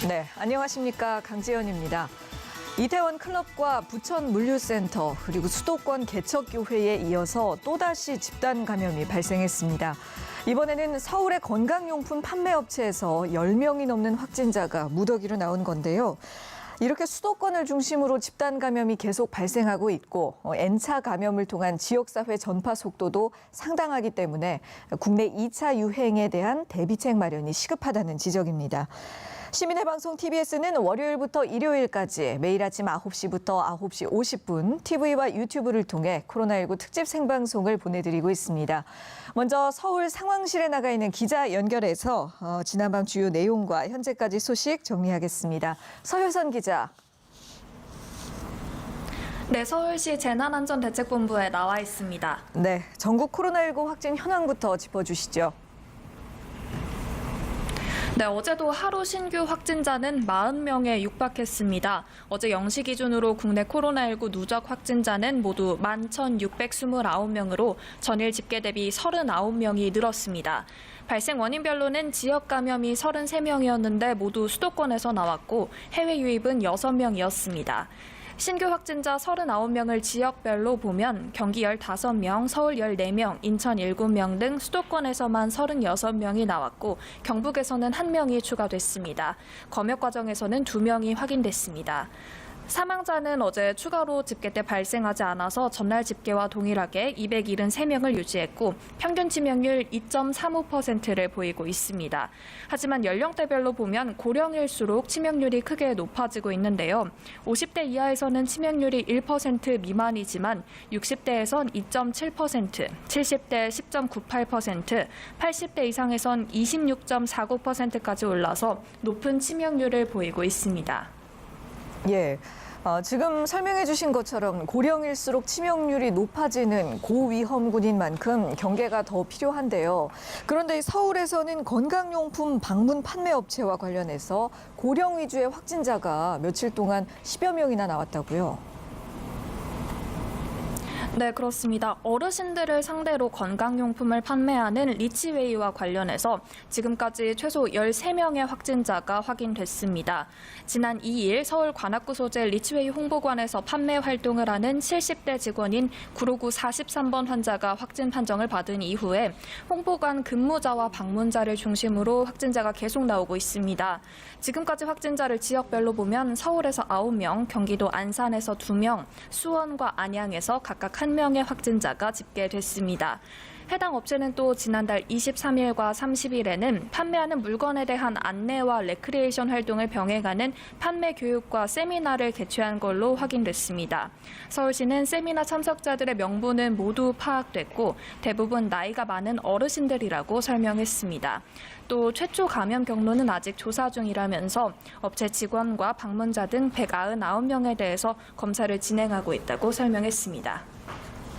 네, 안녕하십니까. 강지연입니다. 이태원 클럽과 부천 물류센터 그리고 수도권 개척교회에 이어서 또다시 집단 감염이 발생했습니다. 이번에는 서울의 건강용품 판매업체에서 10명이 넘는 확진자가 무더기로 나온 건데요. 이렇게 수도권을 중심으로 집단 감염이 계속 발생하고 있고 N차 감염을 통한 지역사회 전파 속도도 상당하기 때문에 국내 2차 유행에 대한 대비책 마련이 시급하다는 지적입니다. 시민의 방송 TBS는 월요일부터 일요일까지 매일 아침 9시부터 9시 50분 TV와 유튜브를 통해 코로나19 특집 생방송을 보내드리고 있습니다. 먼저 서울 상황실에 나가 있는 기자 연결해서 지난밤 주요 내용과 현재까지 소식 정리하겠습니다. 서효선 기자. 네, 서울시 재난안전대책본부에 나와 있습니다. 네, 전국 코로나19 확진 현황부터 짚어주시죠. 네, 어제도 하루 신규 확진자는 40명에 육박했습니다. 어제 0시 기준으로 국내 코로나19 누적 확진자는 모두 11,629명으로 전일 집계 대비 39명이 늘었습니다. 발생 원인별로는 지역 감염이 33명이었는데 모두 수도권에서 나왔고 해외 유입은 6명이었습니다. 신규 확진자 39명을 지역별로 보면 경기 15명, 서울 14명, 인천 7명 등 수도권에서만 36명이 나왔고 경북에서는 1명이 추가됐습니다. 검역 과정에서는 2명이 확인됐습니다. 사망자는 어제 추가로 집계 때 발생하지 않아서 전날 집계와 동일하게 273명을 유지했고 평균 치명률 2.35%를 보이고 있습니다. 하지만 연령대별로 보면 고령일수록 치명률이 크게 높아지고 있는데요. 50대 이하에서는 치명률이 1% 미만이지만 60대에선 2.7%, 70대 10.98%, 80대 이상에선 26.49%까지 올라서 높은 치명률을 보이고 있습니다. 예, 지금 설명해 주신 것처럼 고령일수록 치명률이 높아지는 고위험군인 만큼 경계가 더 필요한데요. 그런데 서울에서는 건강용품 방문 판매업체와 관련해서 고령 위주의 확진자가 며칠 동안 10여 명이나 나왔다고요. 네, 그렇습니다. 어르신들을 상대로 건강용품을 판매하는 리치웨이와 관련해서 지금까지 최소 13명의 확진자가 확인됐습니다. 지난 2일 서울 관악구 소재 리치웨이 홍보관에서 판매 활동을 하는 70대 직원인 959 43번 환자가 확진 판정을 받은 이후에 홍보관 근무자와 방문자를 중심으로 확진자가 계속 나오고 있습니다. 지금까지 확진자를 지역별로 보면 서울에서 9명, 경기도 안산에서 2명, 수원과 안양에서 각각 1명의 확진자가 집계됐습니다. 해당 업체는 또 지난달 23일과 30일에는 판매하는 물건에 대한 안내와 레크리에이션 활동을 병행하는 판매 교육과 세미나를 개최한 걸로 확인됐습니다. 서울시는 세미나 참석자들의 명부는 모두 파악됐고 대부분 나이가 많은 어르신들이라고 설명했습니다. 또 최초 감염 경로는 아직 조사 중이라면서 업체 직원과 방문자 등 199명에 대해서 검사를 진행하고 있다고 설명했습니다.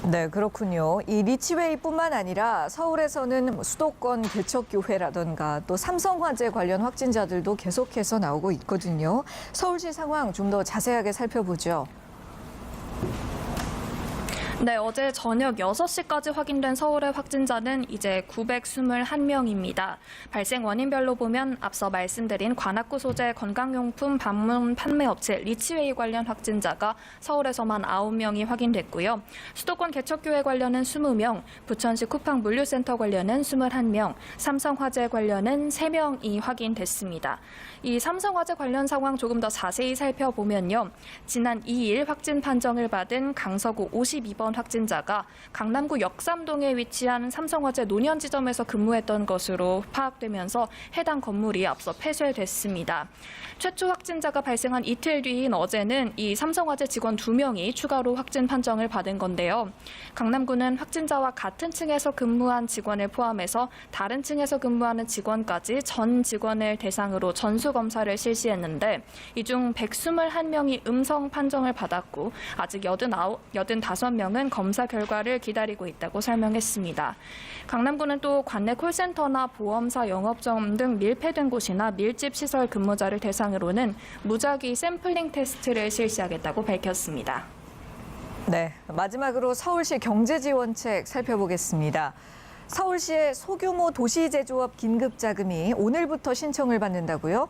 네, 그렇군요. 이 리치웨이뿐만 아니라 서울에서는 수도권 개척교회라든가 또 삼성화재 관련 확진자들도 계속해서 나오고 있거든요. 서울시 상황 좀 더 자세하게 살펴보죠. 네, 어제 저녁 6시까지 확인된 서울의 확진자는 이제 921명입니다. 발생 원인별로 보면 앞서 말씀드린 관악구 소재 건강용품 방문 판매업체 리치웨이 관련 확진자가 서울에서만 9명이 확인됐고요. 수도권 개척교회 관련은 20명, 부천시 쿠팡 물류센터 관련은 21명, 삼성화재 관련은 3명이 확인됐습니다. 이 삼성화재 관련 상황 조금 더 자세히 살펴보면요. 지난 2일 확진 판정을 받은 강서구 52번 확진자가 강남구 역삼동에 위치한 삼성화재 논현지점에서 근무했던 것으로 파악되면서 해당 건물이 앞서 폐쇄됐습니다. 최초 확진자가 발생한 이틀 뒤인 어제는 이 삼성화재 직원 2명이 추가로 확진 판정을 받은 건데요. 강남구는 확진자와 같은 층에서 근무한 직원을 포함해서 다른 층에서 근무하는 직원까지 전 직원을 대상으로 전수검사를 실시했는데 이 중 121명이 음성 판정을 받았고 아직 85명은 검사 결과를 기다리고 있다고 설명했습니다. 강남구는 또 관내 콜센터나 보험사 영업점 등 밀폐된 곳이나 밀집 시설 근무자를 대상으로는 무작위 샘플링 테스트를 실시하겠다고 밝혔습니다. 네, 마지막으로 서울시 경제지원책 살펴보겠습니다. 서울시의 소규모 도시제조업 긴급자금이 오늘부터 신청을 받는다고요?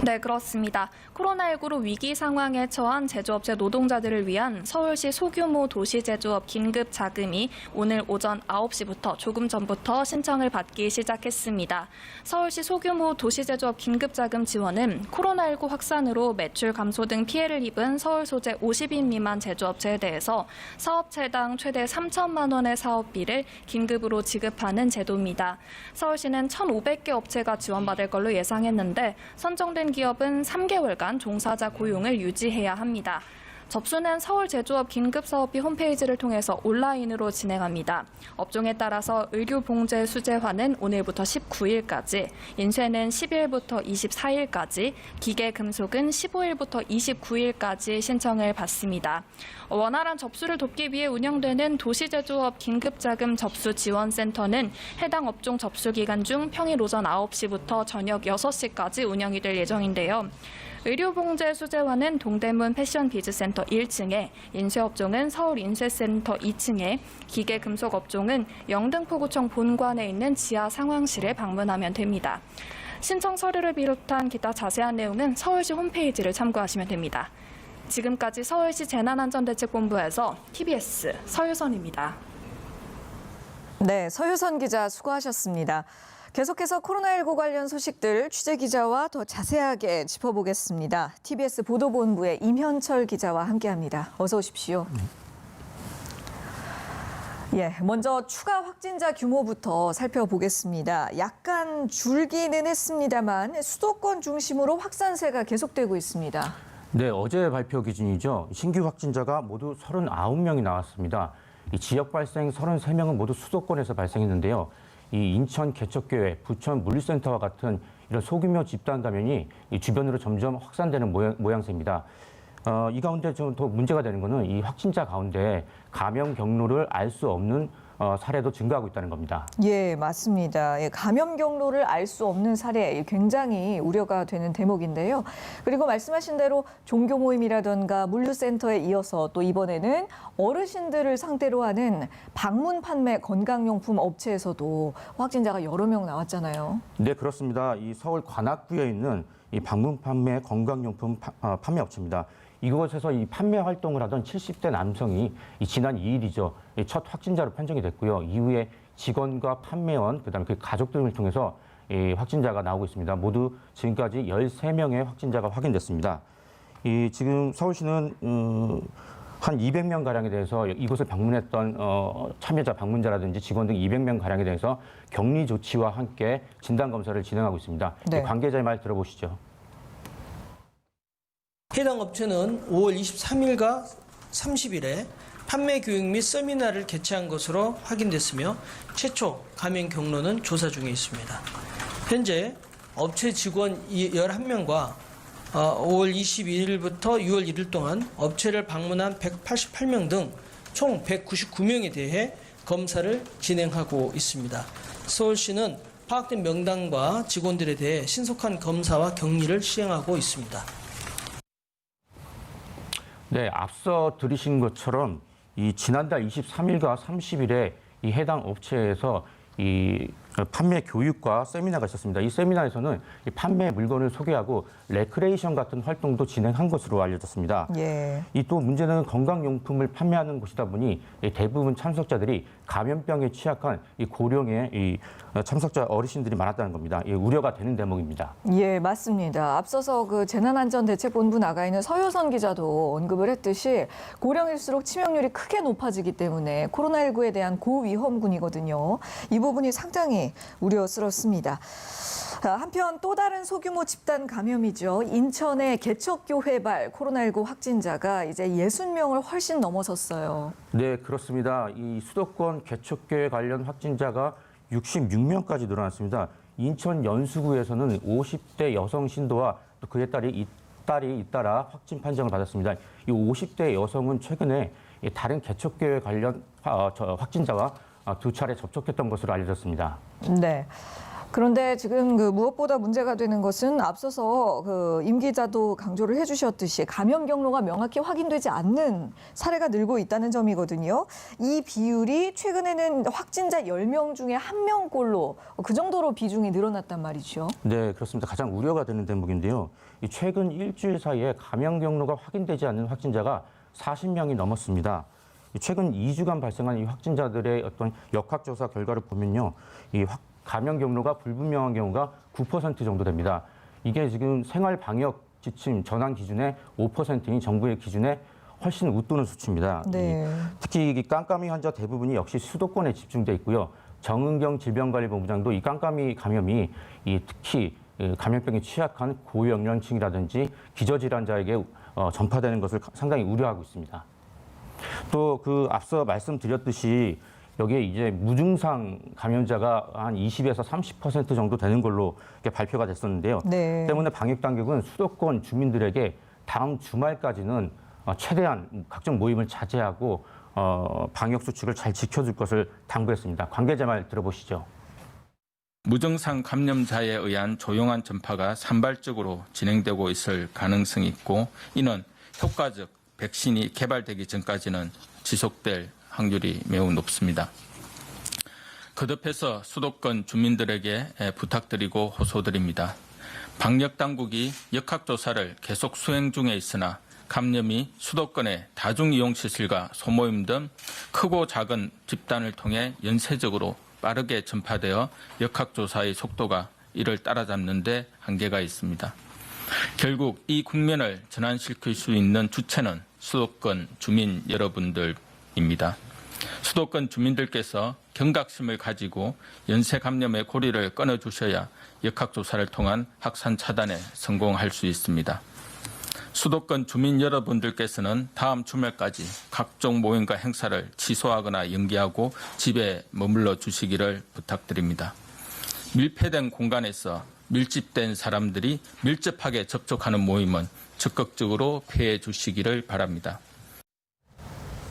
네, 그렇습니다. 코로나19로 위기 상황에 처한 제조업체 노동자들을 위한 서울시 소규모 도시제조업 긴급자금이 오늘 오전 9시부터 조금 전부터 신청을 받기 시작했습니다. 서울시 소규모 도시제조업 긴급자금 지원은 코로나19 확산으로 매출 감소 등 피해를 입은 서울 소재 50인 미만 제조업체에 대해서 사업체당 최대 3천만 원의 사업비를 긴급으로 지급하는 제도입니다. 서울시는 1,500개 업체가 지원받을 걸로 예상했는데 선정된 기업은 3개월간 종사자 고용을 유지해야 합니다. 접수는 서울제조업 긴급사업비 홈페이지를 통해서 온라인으로 진행합니다. 업종에 따라서 의료봉제 수제화는 오늘부터 19일까지, 인쇄는 10일부터 24일까지, 기계금속은 15일부터 29일까지 신청을 받습니다. 원활한 접수를 돕기 위해 운영되는 도시제조업 긴급자금 접수지원센터는 해당 업종 접수 기간 중 평일 오전 9시부터 저녁 6시까지 운영이 될 예정인데요. 의료봉제 수제화는 동대문 패션비즈센터 1층에, 인쇄업종은 서울인쇄센터 2층에, 기계금속업종은 영등포구청 본관에 있는 지하 상황실에 방문하면 됩니다. 신청 서류를 비롯한 기타 자세한 내용은 서울시 홈페이지를 참고하시면 됩니다. 지금까지 서울시 재난안전대책본부에서 TBS 서유선입니다. 네, 서유선 기자 수고하셨습니다. 계속해서 코로나19 관련 소식들 취재기자와 더 자세하게 짚어보겠습니다. TBS 보도본부의 임현철 기자와 함께합니다. 어서 오십시오. 예, 먼저 추가 확진자 규모부터 살펴보겠습니다. 약간 줄기는 했습니다만 수도권 중심으로 확산세가 계속되고 있습니다. 네, 어제 발표 기준이죠. 신규 확진자가 모두 39명이 나왔습니다. 이 지역 발생 33명은 모두 수도권에서 발생했는데요. 이 인천 개척교회, 부천 물류센터와 같은 이런 소규모 집단 감염이 이 주변으로 점점 확산되는 모양새입니다. 이 가운데 좀 더 문제가 되는 것은 이 확진자 가운데 감염 경로를 알 수 없는 사례도 증가하고 있다는 겁니다. 예, 맞습니다. 예, 감염 경로를 알 수 없는 사례 굉장히 우려가 되는 대목인데요. 그리고 말씀하신 대로 종교 모임이라든가 물류센터에 이어서 또 이번에는 어르신들을 상대로 하는 방문 판매 건강용품 업체에서도 확진자가 여러 명 나왔잖아요. 네, 그렇습니다. 이 서울 관악구에 있는 이 방문 판매 건강용품 판매 업체입니다. 이곳에서 이 판매 활동을 하던 70대 남성이 지난 2일이죠. 첫 확진자로 판정이 됐고요. 이후에 직원과 판매원, 그다음에 그 가족 등을 통해서 확진자가 나오고 있습니다. 모두 지금까지 13명의 확진자가 확인됐습니다. 지금 서울시는 한 200명 가량에 대해서 이곳을 방문했던 참여자, 방문자라든지 직원 등 200명 가량에 대해서 격리 조치와 함께 진단 검사를 진행하고 있습니다. 네. 관계자의 말 들어보시죠. 해당 업체는 5월 23일과 30일에 판매 교육 및 세미나를 개최한 것으로 확인됐으며 최초 감염 경로는 조사 중에 있습니다. 현재 업체 직원 11명과 5월 22일부터 6월 1일 동안 업체를 방문한 188명 등 총 199명에 대해 검사를 진행하고 있습니다. 서울시는 파악된 명단과 직원들에 대해 신속한 검사와 격리를 시행하고 있습니다. 네, 앞서 들으신 것처럼 이 지난달 23일과 30일에 이 해당 업체에서 이 판매 교육과 세미나가 있었습니다. 이 세미나에서는 이 판매 물건을 소개하고 레크레이션 같은 활동도 진행한 것으로 알려졌습니다. 예. 이 또 문제는 건강용품을 판매하는 곳이다 보니 대부분 참석자들이 감염병에 취약한 이 고령의 이 참석자 어르신들이 많았다는 겁니다. 우려가 되는 대목입니다. 예, 맞습니다. 앞서서 그 재난안전대책본부 나가 있는 서효선 기자도 언급을 했듯이 고령일수록 치명률이 크게 높아지기 때문에 코로나19에 대한 고위험군이거든요. 이 부분이 상당히 우려스럽습니다. 한편 또 다른 소규모 집단 감염이죠. 인천의 개척교회발 코로나19 확진자가 이제 60명을 훨씬 넘어섰어요. 네, 그렇습니다. 이 수도권 개척교회 관련 확진자가 66명까지 늘어났습니다. 인천 연수구에서는 50대 여성 신도와 또 그의 딸이 잇따라 확진 판정을 받았습니다. 이 50대 여성은 최근에 다른 개척교회 관련 확진자와 두 차례 접촉했던 것으로 알려졌습니다. 네. 그런데 지금 무엇보다 문제가 되는 것은 앞서서 임 기자도 강조를 해주셨듯이 감염 경로가 명확히 확인되지 않는 사례가 늘고 있다는 점이거든요. 이 비율이 최근에는 확진자 10명 중에 1명꼴로 그 정도로 비중이 늘어났단 말이죠. 네, 그렇습니다. 가장 우려가 되는 대목인데요. 이 최근 일주일 사이에 감염 경로가 확인되지 않는 확진자가 40명이 넘었습니다. 최근 2주간 발생한 이 확진자들의 어떤 역학조사 결과를 보면요. 감염 경로가 불분명한 경우가 9% 정도 됩니다. 이게 지금 생활 방역 지침 전환 기준의 5%인 정부의 기준에 훨씬 웃도는 수치입니다. 네. 특히 이 깜깜이 환자 대부분이 역시 수도권에 집중돼 있고요. 정은경 질병관리본부장도 이 깜깜이 감염이 특히 감염병에 취약한 고연령층이라든지 기저질환자에게 전파되는 것을 상당히 우려하고 있습니다. 또 앞서 말씀드렸듯이 여기에 이제 무증상 감염자가 한 20에서 30% 정도 되는 걸로 발표가 됐었는데요. 네. 때문에 방역 당국은 수도권 주민들에게 다음 주말까지는 최대한 각종 모임을 자제하고 방역 수칙을 잘 지켜줄 것을 당부했습니다. 관계자 말 들어보시죠. 무증상 감염자에 의한 조용한 전파가 산발적으로 진행되고 있을 가능성이 있고 이는 효과적 백신이 개발되기 전까지는 지속될 확률이 매우 높습니다. 거듭해서 수도권 주민들에게 부탁드리고 호소드립니다. 방역당국이 역학조사를 계속 수행 중에 있으나 감염이 수도권의 다중이용시설과 소모임 등 크고 작은 집단을 통해 연쇄적으로 빠르게 전파되어 역학조사의 속도가 이를 따라잡는 데 한계가 있습니다. 결국 이 국면을 전환시킬 수 있는 주체는 수도권 주민 여러분들입니다. 수도권 주민들께서 경각심을 가지고 연쇄 감염의 고리를 끊어주셔야 역학조사를 통한 확산 차단에 성공할 수 있습니다. 수도권 주민 여러분들께서는 다음 주말까지 각종 모임과 행사를 취소하거나 연기하고 집에 머물러 주시기를 부탁드립니다. 밀폐된 공간에서 밀집된 사람들이 밀접하게 접촉하는 모임은 적극적으로 피해 주시기를 바랍니다.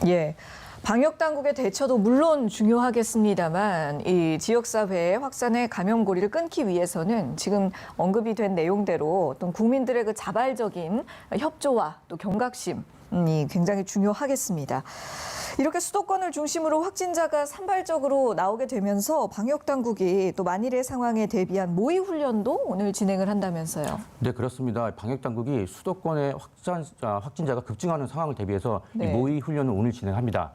예. 방역 당국의 대처도 물론 중요하겠습니다만 이 지역사회의 확산의 감염고리를 끊기 위해서는 지금 언급이 된 내용대로 또 국민들의 그 자발적인 협조와 또 경각심이 굉장히 중요하겠습니다. 이렇게 수도권을 중심으로 확진자가 산발적으로 나오게 되면서 방역 당국이 또 만일의 상황에 대비한 모의 훈련도 오늘 진행을 한다면서요. 네, 그렇습니다. 방역 당국이 수도권의 확진자가 급증하는 상황을 대비해서 네. 이 모의 훈련을 오늘 진행합니다.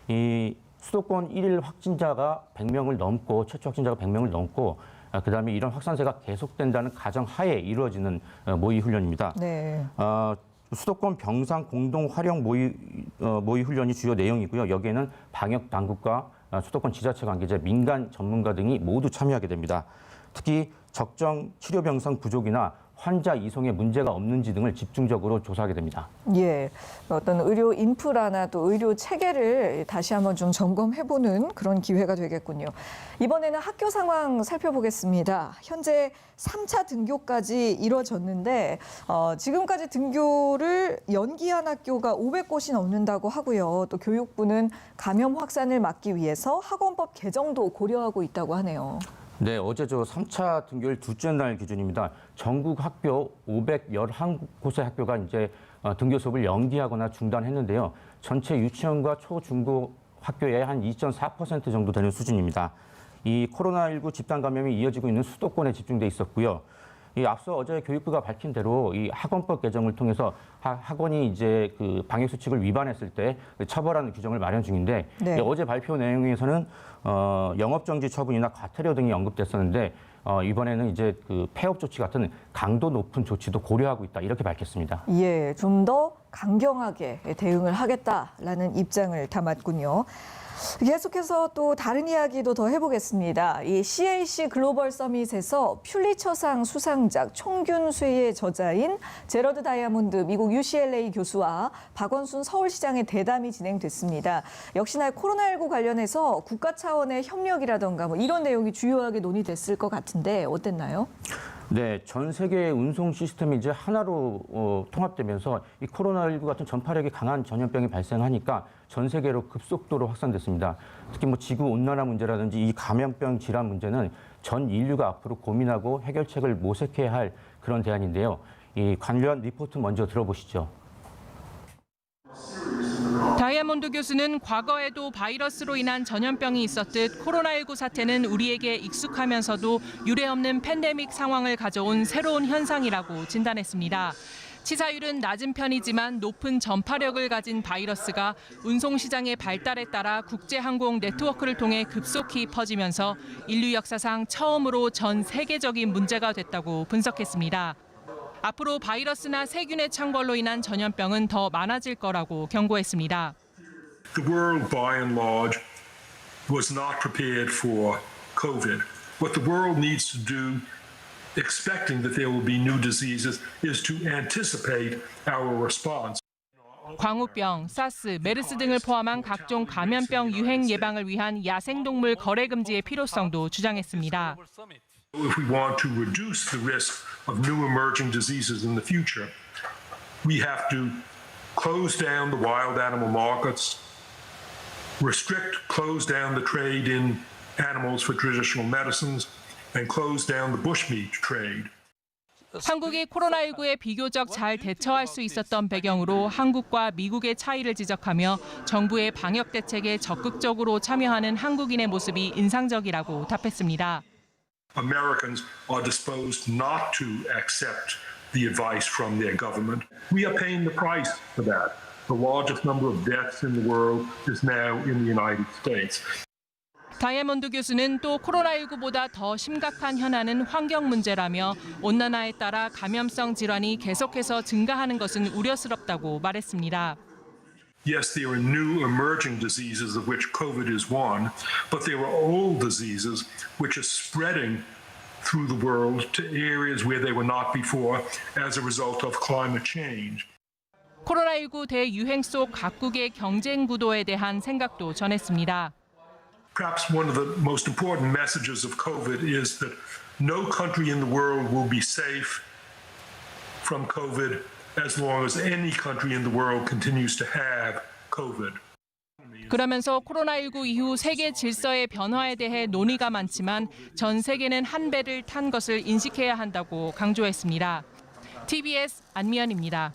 이 수도권 1일 확진자가 100명을 넘고 최초 확진자가 100명을 넘고 그다음에 이런 확산세가 계속된다는 가정하에 이루어지는 모의 훈련입니다. 네. 수도권 병상 공동 활용 모의 훈련이 주요 내용이고요. 여기에는 방역 당국과 수도권 지자체 관계자, 민간 전문가 등이 모두 참여하게 됩니다. 특히 적정 치료 병상 부족이나 환자 이송에 문제가 없는지 등을 집중적으로 조사하게 됩니다. 예, 어떤 의료 인프라나 또 의료 체계를 다시 한번 좀 점검해보는 그런 기회가 되겠군요. 이번에는 학교 상황 살펴보겠습니다. 현재 3차 등교까지 이뤄졌는데 지금까지 등교를 연기한 학교가 500곳이 넘는다고 하고요. 또 교육부는 감염 확산을 막기 위해서 학원법 개정도 고려하고 있다고 하네요. 네, 어제 3차 등교일 둘째 날 기준입니다. 전국 학교 511곳의 학교가 이제 등교 수업을 연기하거나 중단했는데요. 전체 유치원과 초중고 학교의 한 2.4% 정도 되는 수준입니다. 이 코로나19 집단 감염이 이어지고 있는 수도권에 집중돼 있었고요. 이 앞서 어제 교육부가 밝힌 대로 이 학원법 개정을 통해서 학원이 이제 그 방역 수칙을 위반했을 때 처벌하는 규정을 마련 중인데 네. 어제 발표 내용에서는 영업 정지 처분이나 과태료 등이 언급됐었는데 이번에는 이제 그 폐업 조치 같은 강도 높은 조치도 고려하고 있다 이렇게 밝혔습니다. 예, 좀 더 강경하게 대응을 하겠다라는 입장을 담았군요. 계속해서 또 다른 이야기도 더 해보겠습니다. 이 CAC 글로벌 서밋에서 퓰리처상 수상작 총균수의 저자인 제러드 다이아몬드 미국 UCLA 교수와 박원순 서울시장의 대담이 진행됐습니다. 역시나 코로나19 관련해서 국가 차원의 협력이라던가 뭐 이런 내용이 주요하게 논의됐을 것 같은데 어땠나요? 네, 전 세계의 운송 시스템이 이제 하나로 통합되면서 이 코로나19 같은 전파력이 강한 전염병이 발생하니까 전 세계로 급속도로 확산됐습니다. 특히 뭐 지구 온난화 문제라든지 이 감염병 질환 문제는 전 인류가 앞으로 고민하고 해결책을 모색해야 할 그런 대안인데요. 이 관련 리포트 먼저 들어보시죠. 다이아몬드 교수는 과거에도 바이러스로 인한 전염병이 있었듯 코로나19 사태는 우리에게 익숙하면서도 유례없는 팬데믹 상황을 가져온 새로운 현상이라고 진단했습니다. 치사율은 낮은 편이지만 높은 전파력을 가진 바이러스가 운송시장의 발달에 따라 국제항공 네트워크를 통해 급속히 퍼지면서 인류 역사상 처음으로 전 세계적인 문제가 됐다고 분석했습니다. 앞으로 바이러스나 세균의 창궐로 인한 전염병은 더 많아질 거라고 경고했습니다. The world, by and large, was not prepared for COVID. What the world needs to do, expecting that there will be new diseases, is to anticipate our response. 광우병, 사스, 메르스 등을 포함한 각종 감염병 유행 예방을 위한 야생동물 거래 금지의 필요성도 주장했습니다. If we want to reduce the risk of new emerging diseases in the future, we have to close down the wild animal markets, close down the trade in animals for traditional medicines, and close down the bushmeat trade. 한국이 코로나19에 비교적 잘 대처할 수 있었던 배경으로 한국과 미국의 차이를 지적하며 정부의 방역 대책에 적극적으로 참여하는 한국인의 모습이 인상적이라고 답했습니다. Americans are disposed not to accept the advice from their government. We are paying the price for that. The largest number of deaths in the world is now in the United States. 다이아몬드 교수는 또 코로나19보다 더 심각한 현안은 환경 문제라며 온난화에 따라 감염성 질환이 계속해서 증가하는 것은 우려스럽다고 말했습니다. Yes, there are new emerging diseases of which COVID is one, but there are old diseases which are spreading through the world to areas where they were not before as a result of climate change. 코로나19 대유행 속 각국의 경쟁 구도에 대한 생각도 전했습니다. Perhaps one of the most important messages of COVID is that no country in the world will be safe from COVID as long as any country in the world continues to have COVID. 그러면서 코로나19 이후 세계 질서의 변화에 대해 논의가 많지만 전 세계는 한 배를 탄 것을 인식해야 한다고 강조했습니다. TBS 안미연입니다.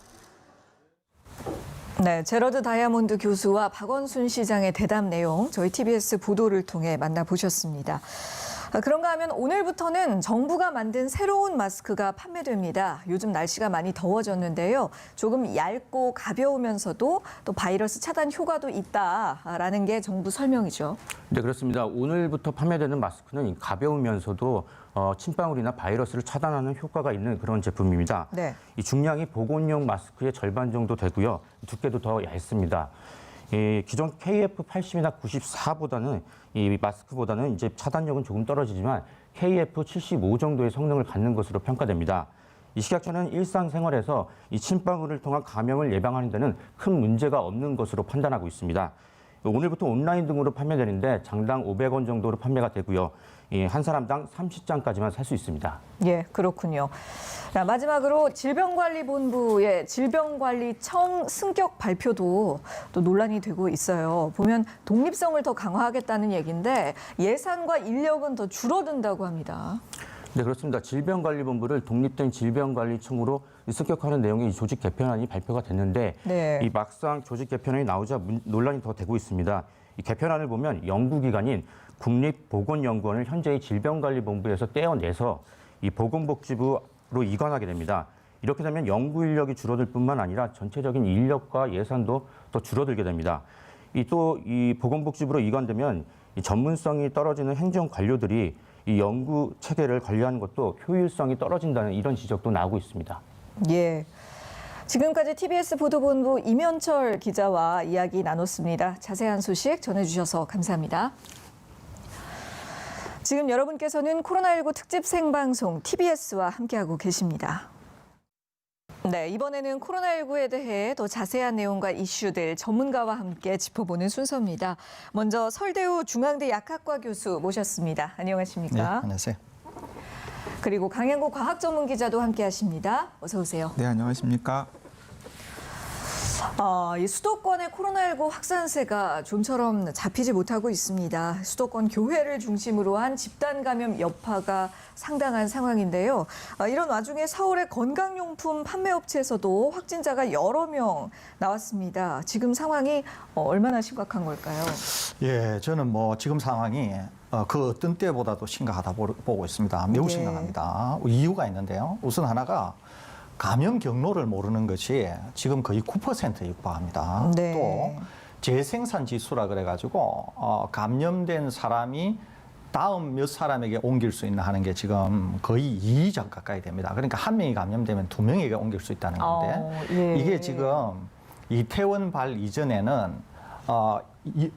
네, 제러드 다이아몬드 교수와 박원순 시장의 대답 내용 저희 TBS 보도를 통해 만나보셨습니다. 그런가 하면 오늘부터는 정부가 만든 새로운 마스크가 판매됩니다. 요즘 날씨가 많이 더워졌는데요. 조금 얇고 가벼우면서도 또 바이러스 차단 효과도 있다라는 게 정부 설명이죠. 네, 그렇습니다. 오늘부터 판매되는 마스크는 가벼우면서도 침방울이나 바이러스를 차단하는 효과가 있는 그런 제품입니다. 네. 이 중량이 보건용 마스크의 절반 정도 되고요. 두께도 더 얇습니다. 기존 KF80이나 94보다는 이 마스크보다는 이제 차단력은 조금 떨어지지만 KF75 정도의 성능을 갖는 것으로 평가됩니다. 이 식약처는 일상생활에서 이 침방울을 통한 감염을 예방하는 데는 큰 문제가 없는 것으로 판단하고 있습니다. 오늘부터 온라인 등으로 판매되는데 장당 500원 정도로 판매가 되고요. 한 사람당 30장까지만 살 수 있습니다. 예, 그렇군요. 자, 마지막으로 질병관리본부의 질병관리청 승격 발표도 또 논란이 되고 있어요. 보면 독립성을 더 강화하겠다는 얘기인데 예산과 인력은 더 줄어든다고 합니다. 네, 그렇습니다. 질병관리본부를 독립된 질병관리청으로 승격하는 내용의 조직 개편안이 발표가 됐는데 네. 이 막상 조직 개편안이 나오자 논란이 더 되고 있습니다. 이 개편안을 보면 연구기관인 국립보건연구원을 현재의 질병관리본부에서 떼어내서 이 보건복지부로 이관하게 됩니다. 이렇게 되면 연구 인력이 줄어들 뿐만 아니라 전체적인 인력과 예산도 더 줄어들게 됩니다. 이 보건복지부로 이관되면 이 전문성이 떨어지는 행정 관료들이 이 연구 체계를 관리하는 것도 효율성이 떨어진다는 이런 지적도 나오고 있습니다. 예. 지금까지 TBS 보도본부 임현철 기자와 이야기 나눴습니다. 자세한 소식 전해주셔서 감사합니다. 지금 여러분께서는 코로나19 특집 생방송 TBS와 함께하고 계십니다. 네, 이번에는 코로나19에 대해 더 자세한 내용과 이슈들 전문가와 함께 짚어보는 순서입니다. 먼저 설대우 중앙대 약학과 교수 모셨습니다. 안녕하십니까? 네, 안녕하세요. 그리고 강양구 과학전문기자도 함께하십니다. 어서 오세요. 네, 안녕하십니까. 이 수도권의 코로나19 확산세가 좀처럼 잡히지 못하고 있습니다. 수도권 교회를 중심으로 한 집단 감염 여파가 상당한 상황인데요. 이런 와중에 서울의 건강용품 판매업체에서도 확진자가 여러 명 나왔습니다. 지금 상황이 얼마나 심각한 걸까요? 예, 저는 뭐 지금 상황이 그 어떤 때보다도 심각하다 보고 있습니다. 매우 예. 심각합니다. 이유가 있는데요. 우선 하나가 감염 경로를 모르는 것이 지금 거의 9%에 육박합니다. 네. 또 재생산 지수라 그래가지고 감염된 사람이 다음 몇 사람에게 옮길 수 있나 하는 게 지금 거의 2점 가까이 됩니다. 그러니까 한 명이 감염되면 2명에게 옮길 수 있다는 건데 예. 이게 지금 이태원 발 이전에는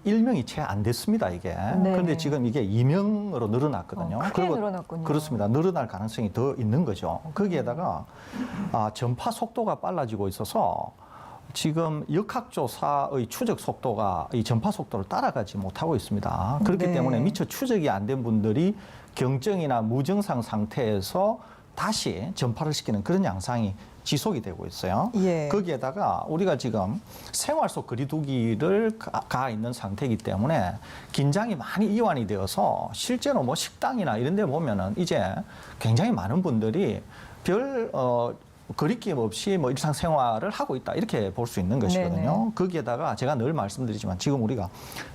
1명이 채 안 됐습니다, 이게. 네. 그런데 지금 이게 2명으로 늘어났거든요. 크게 늘어났군요. 그렇습니다. 늘어날 가능성이 더 있는 거죠. 거기에다가 전파 속도가 빨라지고 있어서 지금 역학조사의 추적 속도가 이 전파 속도를 따라가지 못하고 있습니다. 그렇기 네. 때문에 미처 추적이 안 된 분들이 경증이나 무증상 상태에서 다시 전파를 시키는 그런 양상이 지속이 되고 있어요. 예. 거기에다가 우리가 지금 생활 속 거리두기를 가 있는 상태이기 때문에 긴장이 많이 이완이 되어서 실제로 뭐 식당이나 이런 데 보면은 이제 굉장히 많은 분들이 별 거리낌 없이 뭐 일상생활을 하고 있다 이렇게 볼 수 있는 것이거든요. 네네. 거기에다가 제가 늘 말씀드리지만 지금 우리가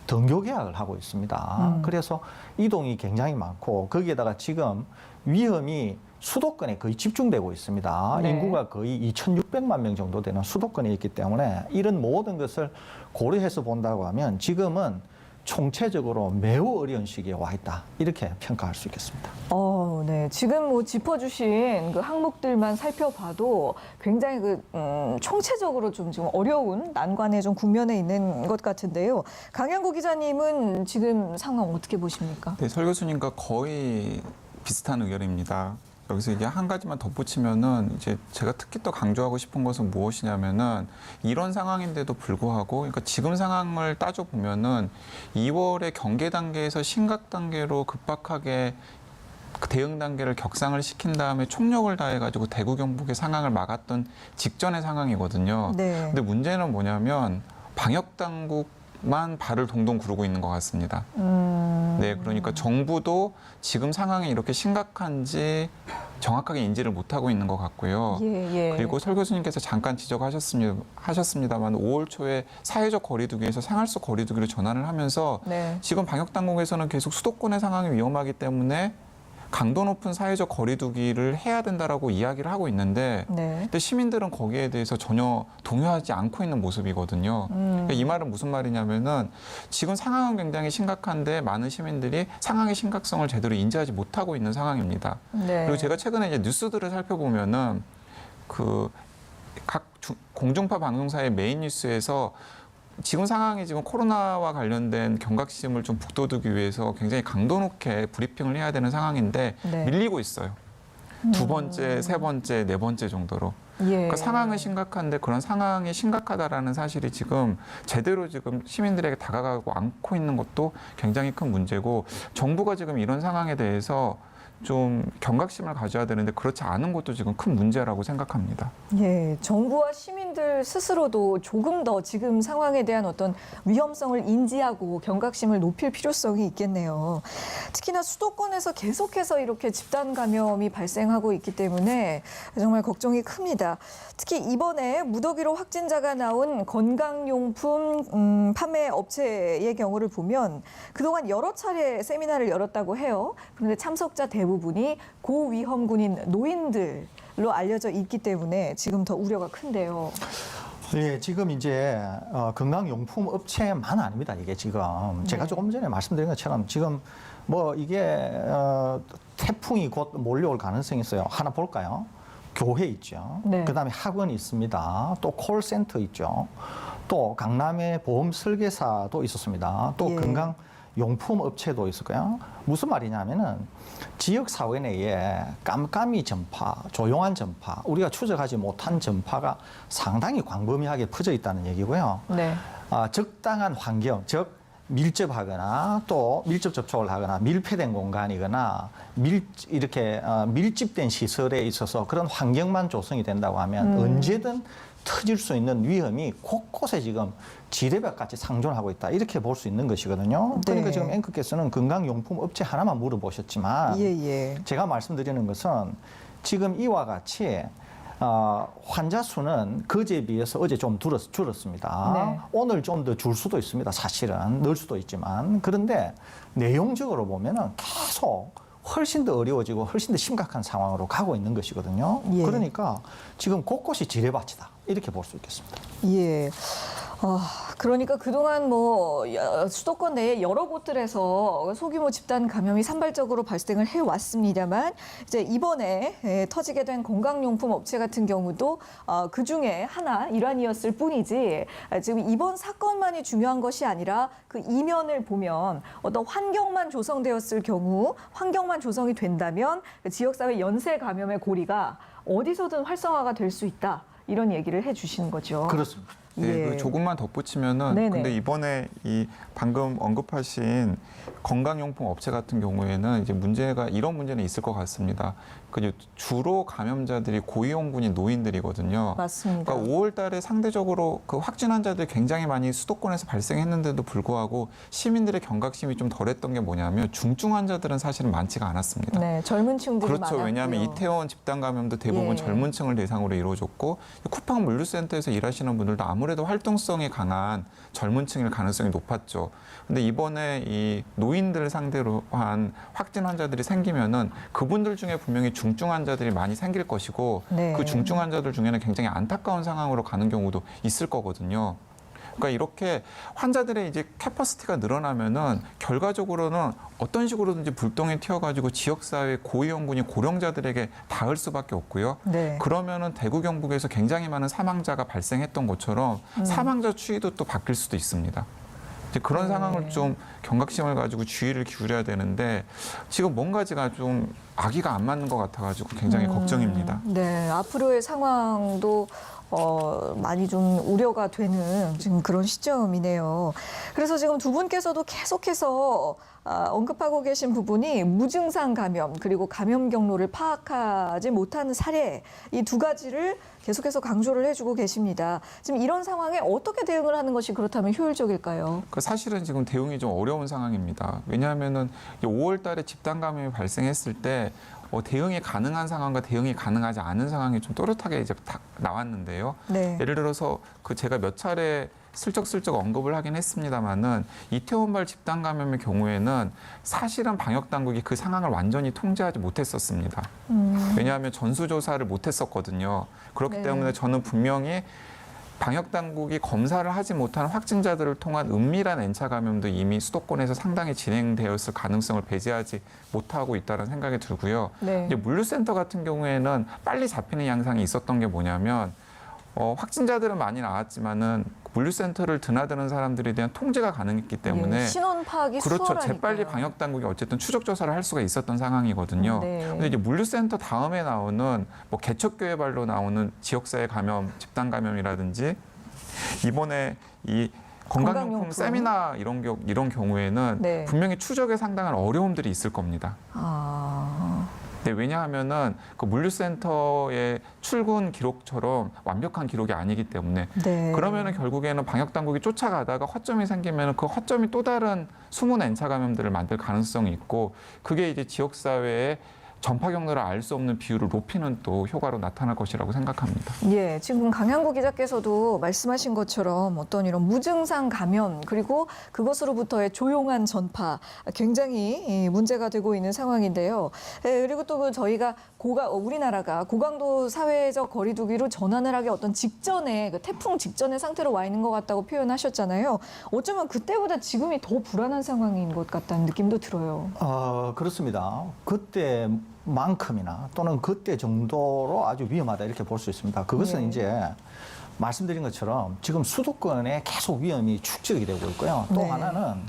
등교 계약을 하고 있습니다. 그래서 이동이 굉장히 많고 거기에다가 지금 위험이 수도권에 거의 집중되고 있습니다. 네. 인구가 거의 2,600만 명 정도 되는 수도권에 있기 때문에 이런 모든 것을 고려해서 본다고 하면 지금은 총체적으로 매우 어려운 시기에 와 있다. 이렇게 평가할 수 있겠습니다. 네. 지금 뭐 짚어주신 그 항목들만 살펴봐도 굉장히 총체적으로 좀 지금 어려운 난관에 좀 국면에 있는 것 같은데요. 강양구 기자님은 지금 상황 어떻게 보십니까? 네, 설 교수님과 거의 비슷한 의견입니다. 여기서 이제 한 가지만 덧붙이면은 이제 제가 특히 또 강조하고 싶은 것은 무엇이냐면은 이런 상황인데도 불구하고 그러니까 지금 상황을 따져 보면은 2월에 경계 단계에서 심각 단계로 급박하게 대응 단계를 격상을 시킨 다음에 총력을 다해 가지고 대구 경북의 상황을 막았던 직전의 상황이거든요. 네. 근데 문제는 뭐냐면 방역 당국만 발을 동동 구르고 있는 것 같습니다. 네, 그러니까 정부도 지금 상황이 이렇게 심각한지 정확하게 인지를 못하고 있는 것 같고요. 예. 그리고 설 교수님께서 잠깐 지적하셨습니다만 5월 초에 사회적 거리두기에서 생활 속 거리두기로 전환을 하면서 네. 지금 방역 당국에서는 계속 수도권의 상황이 위험하기 때문에 강도 높은 사회적 거리두기를 해야 된다라고 이야기를 하고 있는데 네. 근데 시민들은 거기에 대해서 전혀 동요하지 않고 있는 모습이거든요. 그러니까 이 말은 무슨 말이냐면은 지금 상황은 굉장히 심각한데 많은 시민들이 상황의 심각성을 제대로 인지하지 못하고 있는 상황입니다. 네. 그리고 제가 최근에 이제 뉴스들을 살펴보면은 그 각 공중파 방송사의 메인 뉴스에서 지금 상황이 지금 코로나와 관련된 경각심을 좀 북돋우기 위해서 굉장히 강도 높게 브리핑을 해야 되는 상황인데 네. 밀리고 있어요. 두 번째, 세 번째, 네 번째 정도로. 예. 그러니까 상황은 심각한데 그런 상황이 심각하다라는 사실이 지금 제대로 지금 시민들에게 다가가고 않고 있는 것도 굉장히 큰 문제고 정부가 지금 이런 상황에 대해서 좀 경각심을 가져야 되는데 그렇지 않은 것도 지금 큰 문제라고 생각합니다. 예, 정부와 시민들 스스로도 조금 더 지금 상황에 대한 어떤 위험성을 인지하고 경각심을 높일 필요성이 있겠네요. 특히나 수도권에서 계속해서 이렇게 집단 감염이 발생하고 있기 때문에 정말 걱정이 큽니다. 특히 이번에 무더기로 확진자가 나온 건강용품 판매 업체의 경우를 보면 그동안 여러 차례 세미나를 열었다고 해요. 그런데 참석자 대부분이 고위험군인 노인들로 알려져 있기 때문에 지금 더 우려가 큰데요. 예, 지금 이제 건강용품 업체만 아닙니다. 이게 지금 제가 네. 조금 전에 말씀드린 것처럼 지금 뭐 이게 태풍이 곧 몰려올 가능성이 있어요. 하나 볼까요? 교회 있죠. 네. 그다음에 학원이 있습니다. 또 콜센터 있죠. 또 강남에 보험 설계사도 있었습니다. 또 예. 건강용품 업체도 있었고요. 무슨 말이냐면은 지역 사회 내에 깜깜이 전파, 조용한 전파, 우리가 추적하지 못한 전파가 상당히 광범위하게 퍼져 있다는 얘기고요. 네. 적당한 환경, 즉 밀접하거나 또 밀접 접촉을 하거나 밀폐된 공간이거나 이렇게 밀집된 시설에 있어서 그런 환경만 조성이 된다고 하면 언제든 터질 수 있는 위험이 곳곳에 지금 지뢰밭같이 상존하고 있다. 이렇게 볼 수 있는 것이거든요. 그러니까 네. 지금 앵커께서는 건강용품 업체 하나만 물어보셨지만 예. 제가 말씀드리는 것은 지금 이와 같이 환자 수는 그제에 비해서 어제 좀 줄었습니다. 네. 오늘 좀 더 줄 수도 있습니다. 사실은 늘 수도 있지만 그런데 내용적으로 보면은 계속 훨씬 더 어려워지고 훨씬 더 심각한 상황으로 가고 있는 것이거든요. 예. 그러니까 지금 곳곳이 지뢰밭이다 이렇게 볼 수 있겠습니다. 예. 그러니까 그동안 수도권 내에 여러 곳들에서 소규모 집단 감염이 산발적으로 발생을 해왔습니다만 이제 이번에 터지게 된 건강용품 업체 같은 경우도 그 중에 하나 일환이었을 뿐이지 지금 이번 사건만이 중요한 것이 아니라 그 이면을 보면 어떤 환경만 조성되었을 경우 환경만 조성이 된다면 그 지역사회 연쇄 감염의 고리가 어디서든 활성화가 될 수 있다. 이런 얘기를 해 주시는 거죠. 그렇습니다. 네, 예. 그리고 조금만 덧붙이면은 네네. 근데 이번에 이 방금 언급하신 건강용품 업체 같은 경우에는 이제 이런 문제는 있을 것 같습니다. 그 주로 감염자들이 고위험군인 노인들이거든요. 맞습니다. 그러니까 5월 달에 상대적으로 그 확진 환자들이 굉장히 많이 수도권에서 발생했는데도 불구하고 시민들의 경각심이 좀 덜했던 게 뭐냐면 중증 환자들은 사실은 많지가 않았습니다. 네, 젊은 층들이 그렇죠. 많았고요. 왜냐하면 이태원 집단 감염도 대부분 예. 젊은 층을 대상으로 이루어졌고 쿠팡 물류센터에서 일하시는 분들도 아무래도 활동성이 강한 젊은 층일 가능성이 높았죠. 근데 이번에 이 노인들을 상대로 한 확진 환자들이 생기면은 그분들 중에 분명히 중증 환자들이 많이 생길 것이고 네. 그 중증 환자들 중에는 굉장히 안타까운 상황으로 가는 경우도 있을 거거든요. 그러니까 이렇게 환자들의 이제 캐퍼시티가 늘어나면은 결과적으로는 어떤 식으로든지 불똥이 튀어가지고 지역사회 고위험군인 고령자들에게 닿을 수밖에 없고요. 네. 그러면은 대구 경북에서 굉장히 많은 사망자가 발생했던 것처럼 사망자 추이도 또 바뀔 수도 있습니다. 이제 그런 네. 상황을 좀 경각심을 가지고 주의를 기울여야 되는데 지금 뭔가 제가 좀 아기가 안 맞는 것 같아가지고 굉장히 걱정입니다. 네, 앞으로의 상황도 많이 좀 우려가 되는 지금 그런 시점이네요. 그래서 지금 두 분께서도 계속해서 언급하고 계신 부분이 무증상 감염 그리고 감염 경로를 파악하지 못하는 사례 이 두 가지를 계속해서 강조를 해주고 계십니다. 지금 이런 상황에 어떻게 대응을 하는 것이 그렇다면 효율적일까요? 사실은 지금 대응이 좀 어려운 상황입니다. 왜냐하면은 5월 달에 집단 감염이 발생했을 때 대응이 가능한 상황과 대응이 가능하지 않은 상황이 좀 또렷하게 이제 다 나왔는데요. 네. 예를 들어서 제가 몇 차례 슬쩍슬쩍 언급을 하긴 했습니다만은 이태원발 집단 감염의 경우에는 사실은 방역 당국이 그 상황을 완전히 통제하지 못했었습니다. 왜냐하면 전수조사를 못했었거든요. 그렇기 네. 때문에 저는 분명히 방역 당국이 검사를 하지 못한 확진자들을 통한 은밀한 N차 감염도 이미 수도권에서 상당히 진행되었을 가능성을 배제하지 못하고 있다는 생각이 들고요. 네. 이제 물류센터 같은 경우에는 빨리 잡히는 양상이 있었던 게 뭐냐면 확진자들은 많이 나왔지만은 물류센터를 드나드는 사람들에 대한 통제가 가능했기 때문에 예, 신원 파악이 그렇죠. 수월하니까요. 재빨리 방역 당국이 어쨌든 추적 조사를 할 수가 있었던 상황이거든요. 네. 근데 이제 물류센터 다음에 나오는 개척교회발로 나오는 지역사회 감염, 집단 감염이라든지 이번에 이 건강용품 건강용품. 세미나 이런 경우에는 네. 분명히 추적에 상당한 어려움들이 있을 겁니다. 네, 왜냐하면은 그 물류센터의 출근 기록처럼 완벽한 기록이 아니기 때문에 네. 그러면은 결국에는 방역 당국이 쫓아가다가 허점이 생기면은 그 허점이 또 다른 숨은 N차 감염들을 만들 가능성이 있고 그게 이제 지역 사회에 전파 경로를 알 수 없는 비율을 높이는 또 효과로 나타날 것이라고 생각합니다. 예, 지금 강양구 기자께서도 말씀하신 것처럼 어떤 이런 무증상 감염 그리고 그것으로부터의 조용한 전파 굉장히 문제가 되고 있는 상황인데요. 그리고 또 저희가 우리나라가 고강도 사회적 거리두기로 전환을 하기 어떤 직전에 태풍 직전의 상태로 와 있는 것 같다고 표현하셨잖아요. 어쩌면 그때보다 지금이 더 불안한 상황인 것 같다는 느낌도 들어요. 그렇습니다. 그때만큼이나 또는 그때 정도로 아주 위험하다 이렇게 볼 수 있습니다. 그것은 네. 이제 말씀드린 것처럼 지금 수도권에 계속 위험이 축적이 되고 있고요. 또 네. 하나는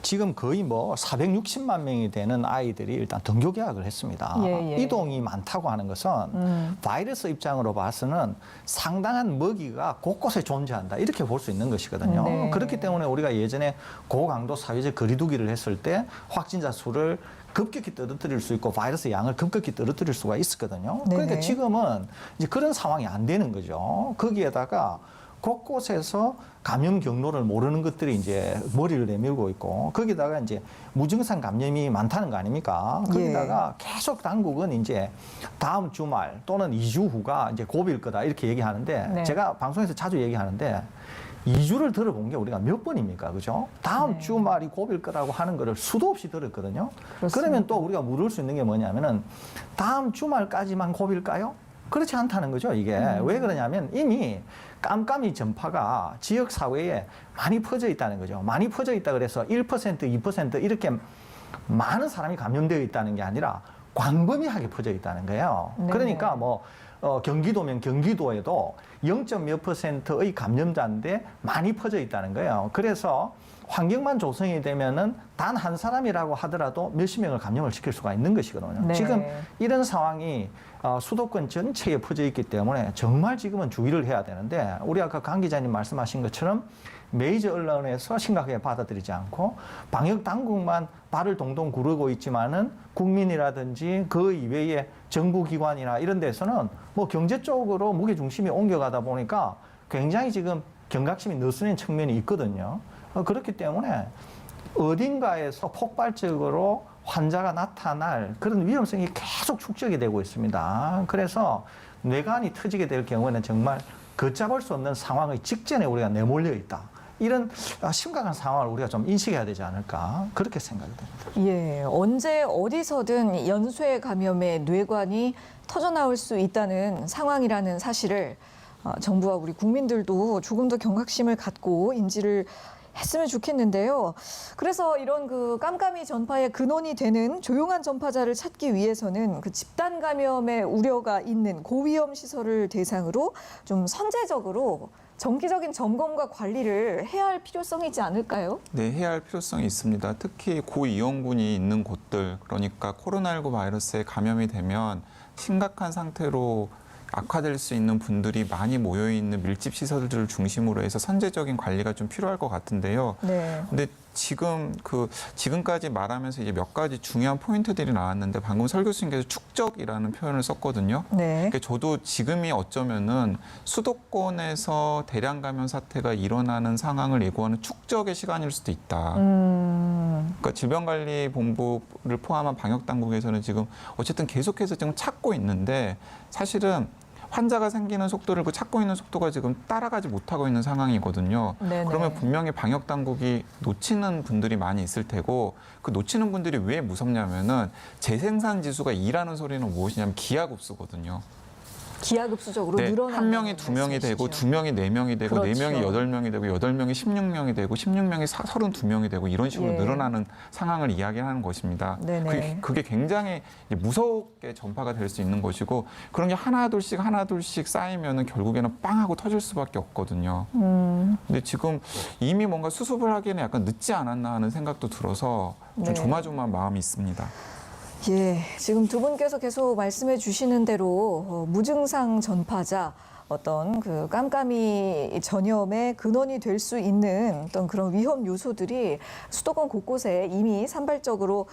지금 거의 뭐 460만 명이 되는 아이들이 일단 등교 개학을 했습니다. 예, 예. 이동이 많다고 하는 것은 바이러스 입장으로 봐서는 상당한 먹이가 곳곳에 존재한다. 이렇게 볼 수 있는 것이거든요. 네. 그렇기 때문에 우리가 예전에 고강도 사회적 거리두기를 했을 때 확진자 수를 급격히 떨어뜨릴 수 있고 바이러스 양을 급격히 떨어뜨릴 수가 있었거든요. 네네. 그러니까 지금은 이제 그런 상황이 안 되는 거죠. 거기에다가 곳곳에서 감염 경로를 모르는 것들이 이제 머리를 내밀고 있고 거기다가 이제 무증상 감염이 많다는 거 아닙니까? 거기다가 계속 당국은 이제 다음 주말 또는 2주 후가 이제 고비일 거다 이렇게 얘기하는데 네. 제가 방송에서 자주 얘기하는데 2주를 들어본 게 우리가 몇 번입니까? 그죠? 다음 네. 주말이 고비일 거라고 하는 거를 수도 없이 들었거든요. 그렇습니다. 그러면 또 우리가 물을 수 있는 게 뭐냐면은 다음 주말까지만 고비일까요? 그렇지 않다는 거죠, 이게. 왜 그러냐면 이미 깜깜이 전파가 지역 사회에 많이 퍼져 있다는 거죠. 많이 퍼져 있다 그래서 1%, 2% 이렇게 많은 사람이 감염되어 있다는 게 아니라 광범위하게 퍼져 있다는 거예요. 네. 그러니까 뭐 경기도면 경기도에도 0.몇 %의 감염자인데 많이 퍼져 있다는 거예요. 그래서 환경만 조성이 되면은 단 한 사람이라고 하더라도 몇십 명을 감염을 시킬 수가 있는 것이거든요. 네. 지금 이런 상황이 수도권 전체에 퍼져 있기 때문에 정말 지금은 주의를 해야 되는데 우리 아까 강 기자님 말씀하신 것처럼 메이저 언론에서 심각하게 받아들이지 않고 방역 당국만 발을 동동 구르고 있지만은 국민이라든지 그 이외의 정부기관이나 이런 데서는 뭐 경제 쪽으로 무게 중심이 옮겨가다 보니까 굉장히 지금 경각심이 느슨한 측면이 있거든요. 그렇기 때문에 어딘가에서 폭발적으로 환자가 나타날 그런 위험성이 계속 축적이 되고 있습니다. 그래서 뇌관이 터지게 될 경우에는 정말 걷잡을 수 없는 상황의 직전에 우리가 내몰려 있다. 이런 심각한 상황을 우리가 좀 인식해야 되지 않을까 그렇게 생각이 됩니다. 예, 언제 어디서든 연쇄 감염의 뇌관이 터져나올 수 있다는 상황이라는 사실을 정부와 우리 국민들도 조금 더 경각심을 갖고 인지를 했으면 좋겠는데요. 그래서 이런 그 깜깜이 전파의 근원이 되는 조용한 전파자를 찾기 위해서는 그 집단 감염의 우려가 있는 고위험 시설을 대상으로 좀 선제적으로 정기적인 점검과 관리를 해야 할 필요성이 있지 않을까요? 네, 해야 할 필요성이 있습니다. 특히 고위험군이 있는 곳들, 그러니까 코로나19 바이러스에 감염이 되면 심각한 상태로 악화될 수 있는 분들이 많이 모여 있는 밀집 시설들을 중심으로 해서 선제적인 관리가 좀 필요할 것 같은데요. 네. 근데 지금까지 말하면서 이제 몇 가지 중요한 포인트들이 나왔는데 방금 설 교수님께서 축적이라는 표현을 썼거든요. 네. 그러니까 저도 지금이 어쩌면은 수도권에서 대량 감염 사태가 일어나는 상황을 예고하는 축적의 시간일 수도 있다. 그러니까 질병관리본부를 포함한 방역 당국에서는 지금 어쨌든 계속해서 지금 찾고 있는데 사실은 환자가 생기는 속도를 그 찾고 있는 속도가 지금 따라가지 못하고 있는 상황이거든요. 네네. 그러면 분명히 방역 당국이 놓치는 분들이 많이 있을 테고 그 놓치는 분들이 왜 무섭냐면은 재생산 지수가 2라는 소리는 무엇이냐면 기하급수거든요. 기하급수적으로 네, 늘어나는 한 명이 2명이 되고 2명이 4명이 되고 그렇죠. 4명이 8명이 되고 8명이 16명이 되고 16명이 32명이 되고 이런 식으로 예. 늘어나는 상황을 이야기하는 것입니다. 네네. 그게 굉장히 무섭게 전파가 될 수 있는 것이고 그런 게 하나 둘씩 쌓이면은 결국에는 빵 하고 터질 수밖에 없거든요. 근데 지금 이미 뭔가 수습을 하기에는 약간 늦지 않았나 하는 생각도 들어서 좀 네. 조마조마한 마음이 있습니다. 예, 지금 두 분께서 계속 말씀해 주시는 대로 무증상 전파자 어떤 그 깜깜이 전염의 근원이 될 수 있는 어떤 그런 위험 요소들이 수도권 곳곳에 이미 산발적으로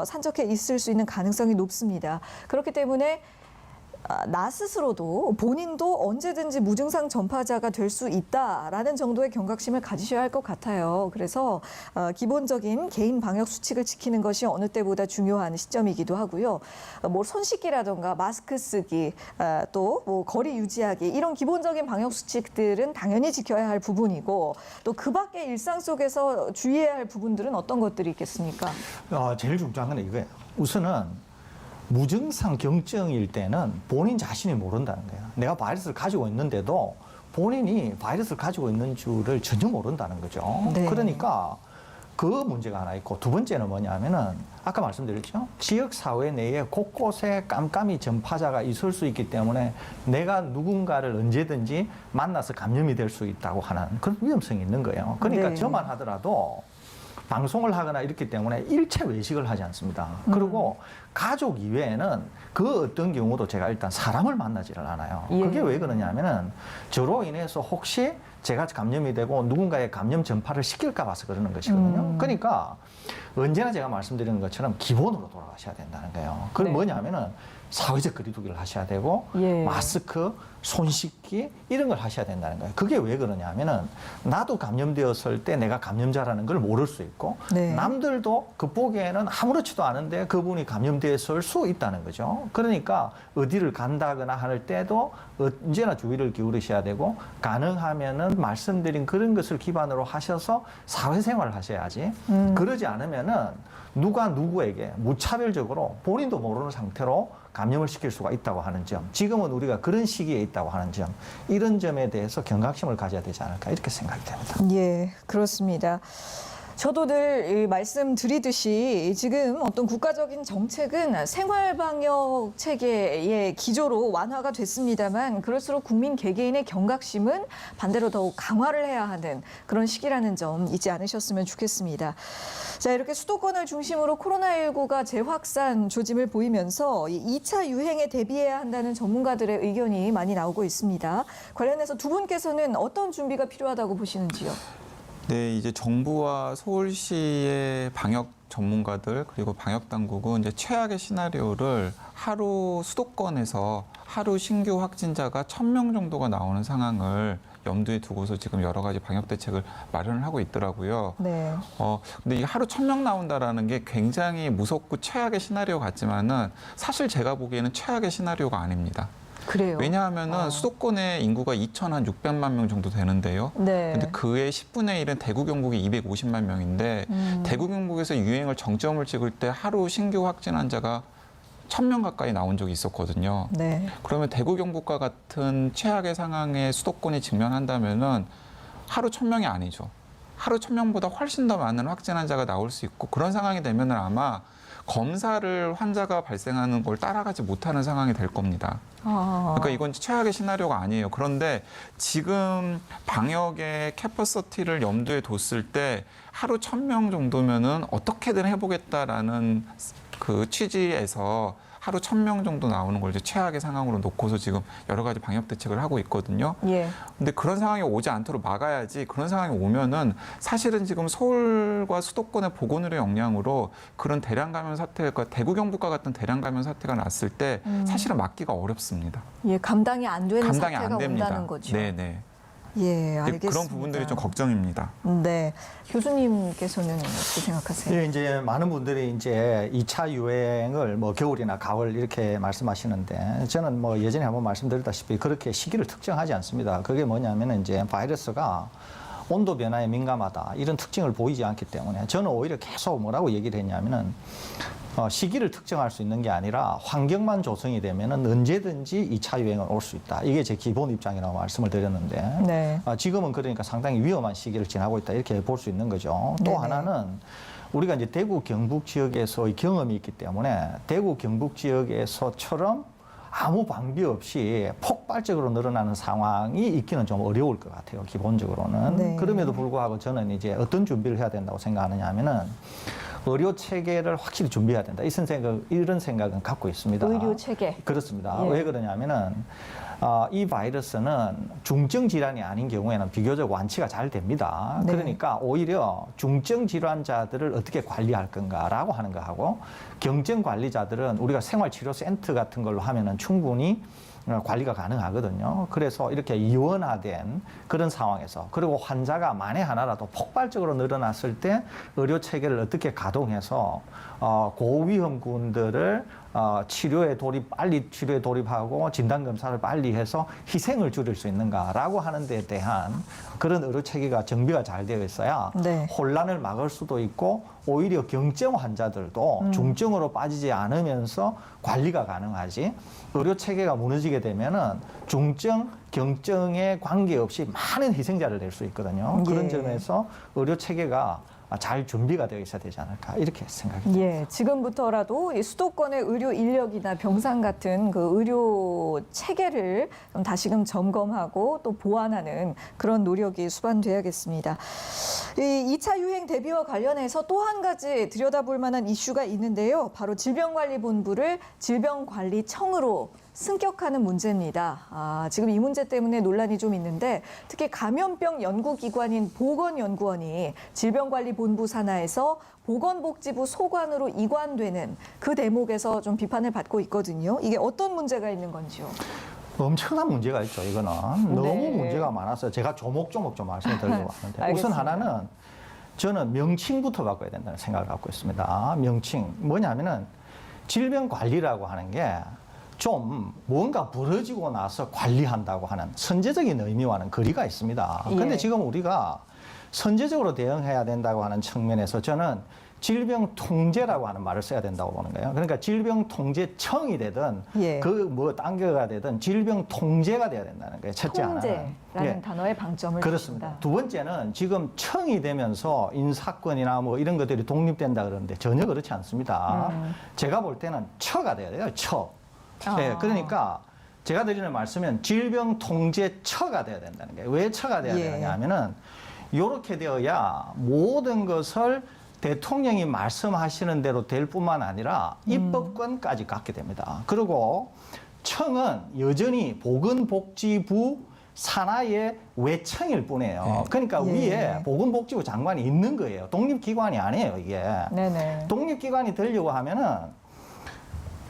산적해 있을 수 있는 가능성이 높습니다. 그렇기 때문에 나 스스로도 본인도 언제든지 무증상 전파자가 될 수 있다라는 정도의 경각심을 가지셔야 할 것 같아요. 그래서 기본적인 개인 방역 수칙을 지키는 것이 어느 때보다 중요한 시점이기도 하고요. 뭐 손 씻기라던가 마스크 쓰기, 또 뭐 거리 유지하기 이런 기본적인 방역 수칙들은 당연히 지켜야 할 부분이고 또 그 밖의 일상 속에서 주의해야 할 부분들은 어떤 것들이 있겠습니까? 제일 중요한 건 이거예요. 우선은 무증상 경증일 때는 본인 자신이 모른다는 거예요. 내가 바이러스를 가지고 있는데도 본인이 바이러스를 가지고 있는 줄을 전혀 모른다는 거죠. 네. 그러니까 그 문제가 하나 있고 두 번째는 뭐냐면은 아까 말씀드렸죠. 지역 사회 내에 곳곳에 깜깜이 전파자가 있을 수 있기 때문에 내가 누군가를 언제든지 만나서 감염이 될 수 있다고 하는 그런 위험성이 있는 거예요. 그러니까 네. 저만 하더라도 방송을 하거나 이렇기 때문에 일체 외식을 하지 않습니다. 그리고 가족 이외에는 그 어떤 경우도 제가 일단 사람을 만나지를 않아요. 예. 그게 왜 그러냐면은 저로 인해서 혹시 제가 감염이 되고 누군가의 감염 전파를 시킬까 봐서 그러는 것이거든요. 그러니까 언제나 제가 말씀드리는 것처럼 기본으로 돌아가셔야 된다는 거예요. 그건 네. 뭐냐면은 사회적 거리두기를 하셔야 되고 예. 마스크, 손 씻기 이런 걸 하셔야 된다는 거예요. 그게 왜 그러냐면은 나도 감염되었을 때 내가 감염자라는 걸 모를 수 있고 네. 남들도 겉보기에는 아무렇지도 않은데 그분이 감염되었을 수 있다는 거죠. 그러니까 어디를 간다거나 할 때도 언제나 주의를 기울이셔야 되고 가능하면은 말씀드린 그런 것을 기반으로 하셔서 사회생활을 하셔야지. 그러지 않으면은 누가 누구에게 무차별적으로 본인도 모르는 상태로 감염을 시킬 수가 있다고 하는 점, 지금은 우리가 그런 시기에 있다고 하는 점, 이런 점에 대해서 경각심을 가져야 되지 않을까 이렇게 생각이 됩니다. 예, 그렇습니다. 저도 늘 말씀드리듯이 지금 어떤 국가적인 정책은 생활방역 체계의 기조로 완화가 됐습니다만 그럴수록 국민 개개인의 경각심은 반대로 더욱 강화를 해야 하는 그런 시기라는 점 잊지 않으셨으면 좋겠습니다. 자, 이렇게 수도권을 중심으로 코로나19가 재확산 조짐을 보이면서 2차 유행에 대비해야 한다는 전문가들의 의견이 많이 나오고 있습니다. 관련해서 두 분께서는 어떤 준비가 필요하다고 보시는지요? 네, 이제 정부와 서울시의 방역 전문가들 그리고 방역 당국은 이제 최악의 시나리오를 하루 수도권에서 하루 신규 확진자가 1,000명 정도가 나오는 상황을 염두에 두고서 지금 여러 가지 방역 대책을 마련을 하고 있더라고요. 네. 근데 이게 하루 1,000명 나온다라는 게 굉장히 무섭고 최악의 시나리오 같지만은 사실 제가 보기에는 최악의 시나리오가 아닙니다. 그래요. 왜냐하면은 수도권의 인구가 2,600만 명 정도 되는데요. 네. 근데 그의 10분의 1은 대구 경북이 250만 명인데 대구 경북에서 유행을 정점을 찍을 때 하루 신규 확진 환자가 1,000명 가까이 나온 적이 있었거든요. 네. 그러면 대구 경북과 같은 최악의 상황에 수도권이 직면한다면은 하루 1,000명이 아니죠. 하루 1,000명보다 훨씬 더 많은 확진 환자가 나올 수 있고 그런 상황이 되면은 아마 검사를 환자가 발생하는 걸 따라가지 못하는 상황이 될 겁니다. 그러니까 이건 최악의 시나리오가 아니에요. 그런데 지금 방역의 캐퍼시티를 염두에 뒀을 때 하루 1,000명 정도면은 어떻게든 해보겠다라는 그 취지에서 하루 1,000명 정도 나오는 걸 이제 최악의 상황으로 놓고서 지금 여러 가지 방역 대책을 하고 있거든요. 예. 근데 그런 상황이 오지 않도록 막아야지 그런 상황이 오면은 사실은 지금 서울과 수도권의 보건의료 역량으로 그런 대량 감염 사태가 대구 경북과 같은 대량 감염 사태가 났을 때 사실은 막기가 어렵습니다. 예, 감당이 안 되는 감당이 사태가 안 됩니다. 온다는 거죠. 네네. 예, 알겠습니다. 그런 부분들이 좀 걱정입니다. 네, 교수님께서는 어떻게 생각하세요? 예, 이제 많은 분들이 이제 2차 유행을 뭐 겨울이나 가을 이렇게 말씀하시는데 저는 뭐 예전에 한번 말씀드렸다시피 그렇게 시기를 특정하지 않습니다. 그게 뭐냐면은 이제 바이러스가 온도 변화에 민감하다 이런 특징을 보이지 않기 때문에 저는 오히려 계속 뭐라고 얘기를 했냐면은 시기를 특정할 수 있는 게 아니라 환경만 조성이 되면은 언제든지 2차 유행은 올 수 있다. 이게 제 기본 입장이라고 말씀을 드렸는데 네. 지금은 그러니까 상당히 위험한 시기를 지나고 있다 이렇게 볼 수 있는 거죠. 또 네네. 하나는 우리가 이제 대구 경북 지역에서의 경험이 있기 때문에 대구 경북 지역에서처럼 아무 방비 없이 폭발적으로 늘어나는 상황이 있기는 좀 어려울 것 같아요. 기본적으로는. 네. 그럼에도 불구하고 저는 이제 어떤 준비를 해야 된다고 생각하느냐 하면은 의료 체계를 확실히 준비해야 된다. 이런 생각은 갖고 있습니다. 의료 체계. 그렇습니다. 예. 왜 그러냐면은 이 바이러스는 중증 질환이 아닌 경우에는 비교적 완치가 잘 됩니다. 네. 그러니까 오히려 중증 질환자들을 어떻게 관리할 건가라고 하는 거하고 경증 관리자들은 우리가 생활치료센터 같은 걸로 하면은 충분히 관리가 가능하거든요. 그래서 이렇게 이원화된 그런 상황에서 그리고 환자가 만에 하나라도 폭발적으로 늘어났을 때 의료 체계를 어떻게 가동해서 고위험군들을 빨리 치료에 돌입하고 진단 검사를 빨리 해서 희생을 줄일 수 있는가라고 하는 데에 대한 그런 의료 체계가 정비가 잘 되어 있어야 네. 혼란을 막을 수도 있고 오히려 경증 환자들도 중증으로 빠지지 않으면서 관리가 가능하지. 의료 체계가 무너지게 되면은 중증, 경증에 관계없이 많은 희생자를 낼 수 있거든요. 예. 그런 점에서 의료 체계가 잘 준비가 되어 있어야 되지 않을까 이렇게 생각합니다. 예, 지금부터라도 이 수도권의 의료 인력이나 병상 같은 그 의료 체계를 좀 다시금 점검하고 또 보완하는 그런 노력이 수반돼야겠습니다. 이 2차 유행 대비와 관련해서 또 한 가지 들여다볼 만한 이슈가 있는데요. 바로 질병관리본부를 질병관리청으로 승격하는 문제입니다. 지금 이 문제 때문에 논란이 좀 있는데 특히 감염병 연구기관인 보건연구원이 질병관리본부 산하에서 보건복지부 소관으로 이관되는 그 대목에서 좀 비판을 받고 있거든요. 이게 어떤 문제가 있는 건지요? 엄청난 문제가 있죠. 이거는 너무 문제가 많아서 제가 조목조목 좀 말씀을 드리려고 하는데 우선 하나는 저는 명칭부터 바꿔야 된다는 생각을 갖고 있습니다. 명칭 뭐냐면은 질병관리라고 하는 게 좀 뭔가 벌어지고 나서 관리한다고 하는 선제적인 의미와는 거리가 있습니다. 그런데 지금 우리가 선제적으로 대응해야 된다고 하는 측면에서 저는 질병통제라고 하는 말을 써야 된다고 보는 거예요. 그러니까 질병통제청이 되든 그 뭐 단계가 되든 질병통제가 돼야 된다는 거예요. 첫째 하나는. 통제라는 단어에 방점을 그렇습니다. 주신다. 두 번째는 지금 청이 되면서 인사권이나 뭐 이런 것들이 독립된다 그러는데 전혀 그렇지 않습니다. 제가 볼 때는 처가 돼야 돼요. 처. 네, 그러니까 제가 드리는 말씀은 질병통제처가 돼야 된다는 거예요. 왜 처가 돼야 되느냐 하면은 이렇게 되어야 모든 것을 대통령이 말씀하시는 대로 될 뿐만 아니라 입법권까지 갖게 됩니다. 그리고 청은 여전히 보건복지부 산하의 외청일 뿐이에요. 그러니까 위에 보건복지부 장관이 있는 거예요. 독립기관이 아니에요, 이게. 독립기관이 되려고 하면은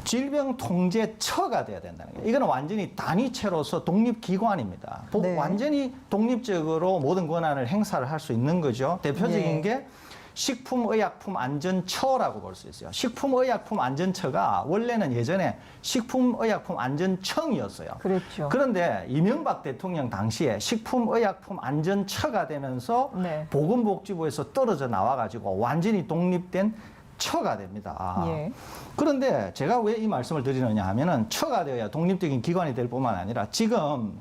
질병통제처가 돼야 된다는 거예요. 이거는 완전히 단위체로서 독립기관입니다. 완전히 독립적으로 모든 권한을 행사를 할 수 있는 거죠. 대표적인 게 식품의약품안전처라고 볼 수 있어요. 식품의약품안전처가 원래는 예전에 식품의약품안전청이었어요. 그렇죠. 그런데 이명박 대통령 당시에 식품의약품안전처가 되면서 보건복지부에서 떨어져 나와가지고 완전히 독립된 처가 됩니다. 그런데 제가 왜 이 말씀을 드리느냐 하면은 처가 되어야 독립적인 기관이 될 뿐만 아니라 지금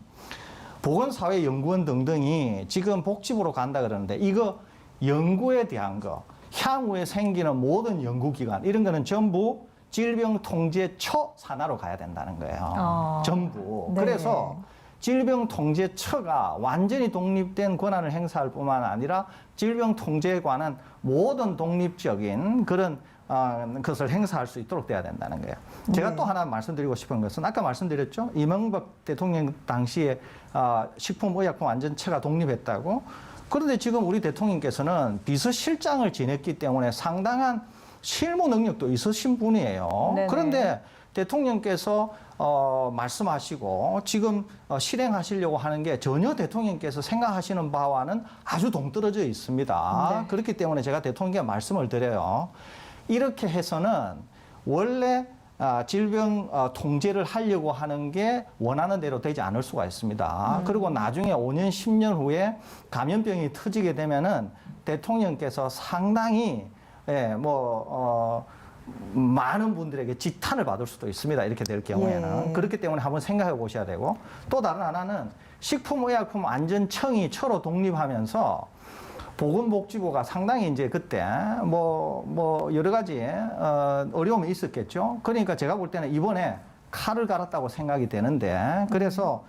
보건사회연구원 등등이 지금 복지부로 간다 그러는데 이거 연구에 대한 거, 향후에 생기는 모든 연구기관 이런 거는 전부 질병통제처 산하로 가야 된다는 거예요. 전부. 그래서 질병통제처가 완전히 독립된 권한을 행사할 뿐만 아니라 질병통제관은 모든 독립적인 그런 것을 행사할 수 있도록 돼야 된다는 거예요. 제가 또 하나 말씀드리고 싶은 것은 아까 말씀드렸죠. 이명박 대통령 당시에 식품의약품안전처가 독립했다고. 그런데 지금 우리 대통령께서는 비서실장을 지냈기 때문에 상당한 실무 능력도 있으신 분이에요. 그런데 대통령께서 말씀하시고 지금 실행하시려고 하는 게 전혀 대통령께서 생각하시는 바와는 아주 동떨어져 있습니다. 그렇기 때문에 제가 대통령께 말씀을 드려요. 이렇게 해서는 원래 질병 통제를 하려고 하는 게 원하는 대로 되지 않을 수가 있습니다. 그리고 나중에 5년, 10년 후에 감염병이 터지게 되면은 대통령께서 상당히 많은 분들에게 지탄을 받을 수도 있습니다. 이렇게 될 경우에는. 그렇기 때문에 한번 생각해 보셔야 되고 또 다른 하나는 식품의약품안전청이 처로 독립하면서 보건복지부가 상당히 이제 그때 여러 가지 어려움이 있었겠죠. 그러니까 제가 볼 때는 이번에 칼을 갈았다고 생각이 되는데 그래서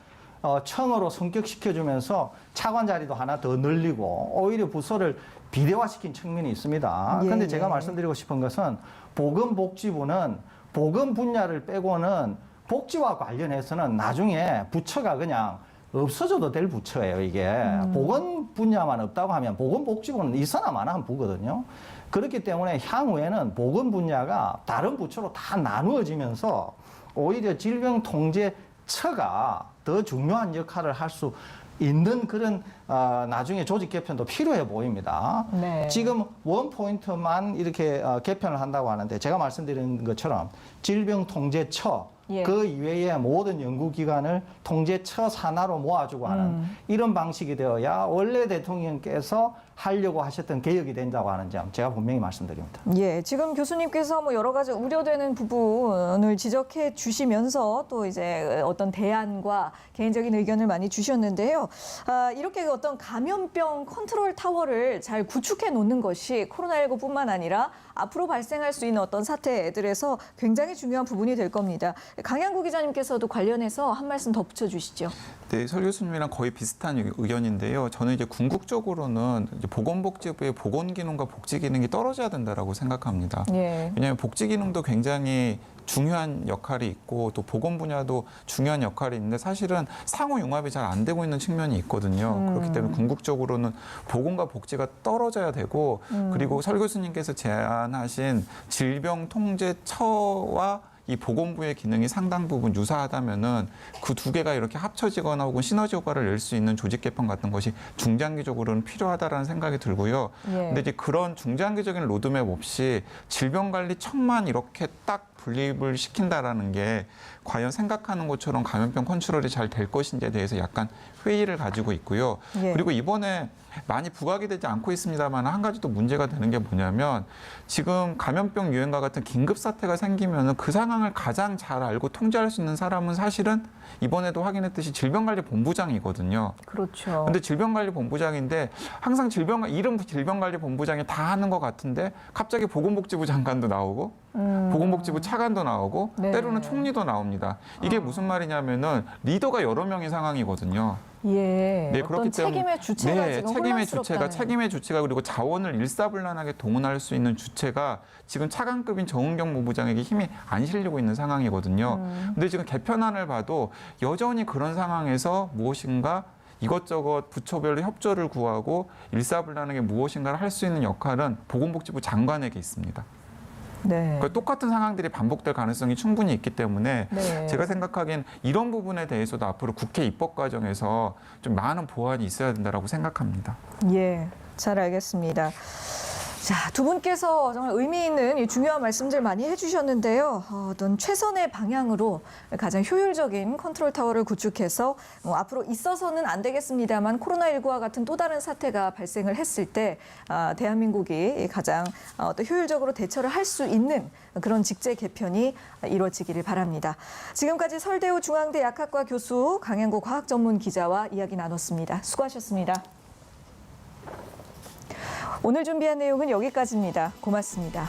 청으로 성격시켜주면서 차관 자리도 하나 더 늘리고 오히려 부서를 비대화시킨 측면이 있습니다. 그런데 제가 말씀드리고 싶은 것은 보건복지부는 보건 분야를 빼고는 복지와 관련해서는 나중에 부처가 그냥 없어져도 될 부처예요, 이게. 보건 분야만 없다고 하면 보건복지부는 있어나 마나 부거든요. 그렇기 때문에 향후에는 보건 분야가 다른 부처로 다 나누어지면서 오히려 질병통제처가 더 중요한 역할을 할 수 있는 그런 나중에 조직 개편도 필요해 보입니다. 지금 원포인트만 이렇게 개편을 한다고 하는데 제가 말씀드린 것처럼 질병통제처 그 이외에 모든 연구기관을 통제처 산하로 모아주고 하는 이런 방식이 되어야 원래 대통령께서 하려고 하셨던 개혁이 된다고 하는 점 제가 분명히 말씀드립니다. 예, 지금 교수님께서 뭐 여러 가지 우려되는 부분을 지적해 주시면서 또 이제 어떤 대안과 개인적인 의견을 많이 주셨는데요. 이렇게 어떤 감염병 컨트롤 타워를 잘 구축해 놓는 것이 코로나19뿐만 아니라 앞으로 발생할 수 있는 어떤 사태들에서 굉장히 중요한 부분이 될 겁니다. 강양구 기자님께서도 관련해서 한 말씀 더 붙여주시죠. 네, 설 교수님이랑 거의 비슷한 의견인데요. 저는 이제 궁극적으로는 이제 보건복지부의 보건기능과 복지기능이 떨어져야 된다라고 생각합니다. 예. 왜냐하면 복지기능도 굉장히 중요한 역할이 있고 또 보건 분야도 중요한 역할이 있는데 사실은 상호 융합이 잘 안 되고 있는 측면이 있거든요. 그렇기 때문에 궁극적으로는 보건과 복지가 떨어져야 되고 그리고 설 교수님께서 제안하신 질병통제처와 이 보건부의 기능이 상당 부분 유사하다면은 그 두 개가 이렇게 합쳐지거나 혹은 시너지 효과를 낼 수 있는 조직 개편 같은 것이 중장기적으로는 필요하다라는 생각이 들고요. 예. 근데 이제 그런 중장기적인 로드맵 없이 질병관리청만 이렇게 딱 분립을 시킨다라는 게 과연 생각하는 것처럼 감염병 컨트롤이 잘 될 것인지에 대해서 약간 회의를 가지고 있고요. 예. 그리고 이번에 많이 부각이 되지 않고 있습니다만 한 가지 또 문제가 되는 게 뭐냐면 지금 감염병 유행과 같은 긴급 사태가 생기면 그 상황을 가장 잘 알고 통제할 수 있는 사람은 사실은 이번에도 확인했듯이 질병관리본부장이거든요. 그렇죠. 근데 질병관리본부장인데 항상 이름 질병관리본부장이 다 하는 것 같은데 갑자기 보건복지부 장관도 나오고 보건복지부 차관도 나오고 네. 때로는 총리도 나옵니다. 이게 무슨 말이냐면은 리더가 여러 명의 상황이거든요. 예. 네, 어떤 그렇기 때문에 책임의 주체가 네, 지금 책임의 주체가 그리고 자원을 일사불란하게 동원할 수 있는 주체가 지금 차관급인 정은경 본부장에게 힘이 안 실리고 있는 상황이거든요. 근데 지금 개편안을 봐도 여전히 그런 상황에서 무엇인가 이것저것 부처별로 협조를 구하고 일사불란하게 무엇인가를 할 수 있는 역할은 보건복지부 장관에게 있습니다. 네. 그러니까 똑같은 상황들이 반복될 가능성이 충분히 있기 때문에 네. 제가 생각하기엔 이런 부분에 대해서도 앞으로 국회 입법 과정에서 좀 많은 보완이 있어야 된다고 생각합니다. 예, 잘 알겠습니다. 자, 두 분께서 정말 의미 있는 이 중요한 말씀들 많이 해주셨는데요. 어떤 최선의 방향으로 가장 효율적인 컨트롤 타워를 구축해서 앞으로 있어서는 안 되겠습니다만 코로나19와 같은 또 다른 사태가 발생을 했을 때 대한민국이 가장 어떤 효율적으로 대처를 할 수 있는 그런 직제 개편이 이루어지기를 바랍니다. 지금까지 서울대우 중앙대 약학과 교수 강양구 과학전문기자와 이야기 나눴습니다. 수고하셨습니다. 오늘 준비한 내용은 여기까지입니다. 고맙습니다.